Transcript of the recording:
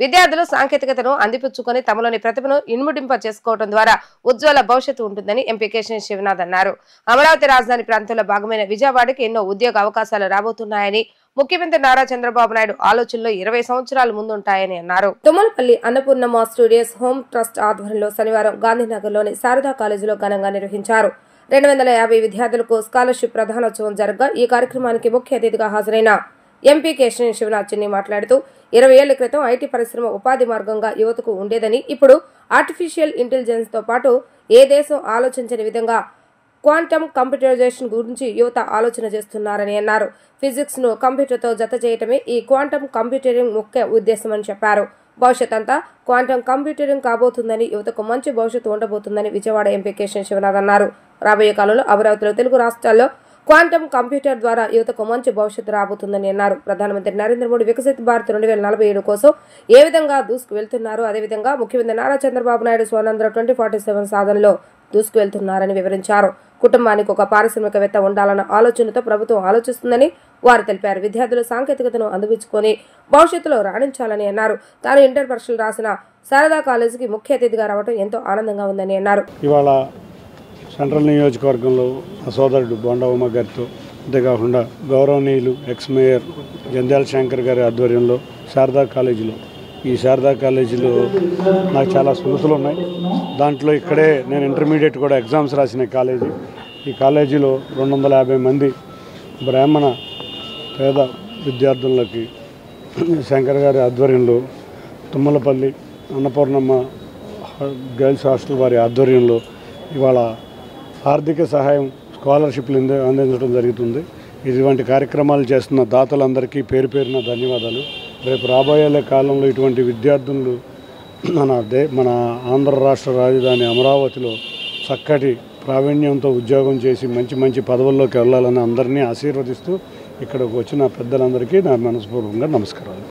విద్యార్థులు సాంకేతికతను అందిపుచ్చుకొని తమలోని ప్రతిభను ఇనుముడింప చేసుకోవడం ద్వారా ఉజ్వల భవిష్యత్తు ఉంటుందని ఎంపీ కేశినేని శివనాథ్ అన్నారు. అమరావతి రాజధాని ప్రాంతంలో భాగమైన విజయవాడకి ఎన్నో ఉద్యోగ అవకాశాలు రాబోతున్నాయని, ముఖ్యమంత్రి నారా చంద్రబాబు నాయుడు ఆలోచనలో 20 సంవత్సరాల ముందుంటాయని అన్నారు. తుమ్మలపల్లి అన్నపూర్ణమ్మ స్టూడియోస్ హోమ్ ట్రస్ట్ ఆధ్వర్యంలో శనివారం గాంధీనగర్లోని శారదా కాలేజీలో ఘనంగా నిర్వహించారు. 250 విద్యార్థులకు స్కాలర్షిప్ ప్రధానోత్సవం జరగగా ఈ కార్యక్రమానికి ముఖ్య అతిథిగా హాజరైన ఎంపీ కేశినేని శివనాథ్ మాట్లాడుతూ 20 ఏళ్ల క్రితం ఐటీ పరిశ్రమ ఉపాధి మార్గంగా యువతకు ఉండేదని, ఇప్పుడు ఆర్టిఫిషియల్ ఇంటెలిజెన్స్ తో పాటు ఏ దేశం ఆలోచించని విధంగా క్వాంటమ్ కంప్యూటరైజేషన్ గురించి యువత ఆలోచన చేస్తున్నారని అన్నారు. ఫిజిక్స్ ను కంప్యూటర్ తో జత చేయటమే ఈ క్వాంటమ్ కంప్యూటరింగ్ ముఖ్య ఉద్దేశమని చెప్పారు. భవిష్యత్ అంతా క్వాంటమ్ కంప్యూటరింగ్ కాబోతుందని, యువతకు మంచి భవిష్యత్తు ఉండబోతుందని విజయవాడ ఎంపీ కేశినేని శివనాథ్ అన్నారు. రాబోయే కాలంలో అమరావతిలో తెలుగు రాష్ట్రాల్లో క్వాంటమ్ కంప్యూటర్ ద్వారా యువతకు మంచి భవిష్యత్తు రాబోతుందని అన్నారు. ప్రధానమంత్రి నరేంద్ర మోడీ వికసిత్ భారత్ 2047 కోసం ఏ విధంగా దూసుకు వెళ్తున్నారో అదేవిధంగా ముఖ్యమంత్రి నారా చంద్రబాబు నాయుడు స్వర్ణాంధ్ర 2047 సాధనలో దూసుకు వెళ్తున్నారని వివరించారు. కుటుంబానికి ఒక పారిశ్రామికవేత్త ఉండాలన్న ఆలోచనతో ప్రభుత్వం ఆలోచిస్తుందని వారు తెలిపారు. విద్యార్థులు సాంకేతికతను అందిపుచ్చుకొని భవిష్యత్తులో రాణించాలని అన్నారు. తాను ఇంటర్ పరీక్షలు రాసిన శారదా కాలేజీకి ముఖ్య అతిథిగా రావడం ఎంతో ఆనందంగా ఉందని అన్నారు. ఇవాళ సెంట్రల్ నియోజకవర్గంలో సోదరుడు బొండా ఉమ గారితో, అంతేకాకుండా గౌరవనీయులు ఎక్స్ మేయర్ జంధ్యాల శంకర్ గారి ఆధ్వర్యంలో ఈ శారదా కాలేజీలో నాకు చాలా స్మృతులు ఉన్నాయి. దాంట్లో ఇక్కడే నేను ఇంటర్మీడియట్ కూడా ఎగ్జామ్స్ రాసిన కాలేజీ. ఈ కాలేజీలో 250 మంది బ్రాహ్మణ పేద విద్యార్థులకి శంకర్ గారి ఆధ్వర్యంలో తుమ్మలపల్లి అన్నపూర్ణమ్మ గర్ల్స్ హాస్టల్ వారి ఆధ్వర్యంలో ఇవాళ ఆర్థిక సహాయం స్కాలర్షిప్లు అందించడం జరుగుతుంది. ఇటువంటి కార్యక్రమాలు చేస్తున్న దాతలందరికీ పేరు పేరున ధన్యవాదాలు. రేపు రాబోయే కాలంలో ఇటువంటి విద్యార్థులు మన ఆంధ్ర రాష్ట్ర రాజధాని అమరావతిలో చక్కటి ప్రావీణ్యంతో ఉద్యోగం చేసి మంచి మంచి పదవుల్లోకి వెళ్ళాలని అందరినీ ఆశీర్వదిస్తూ ఇక్కడికి వచ్చిన పెద్దలందరికీ నా మనస్పూర్వకంగా నమస్కారాలు.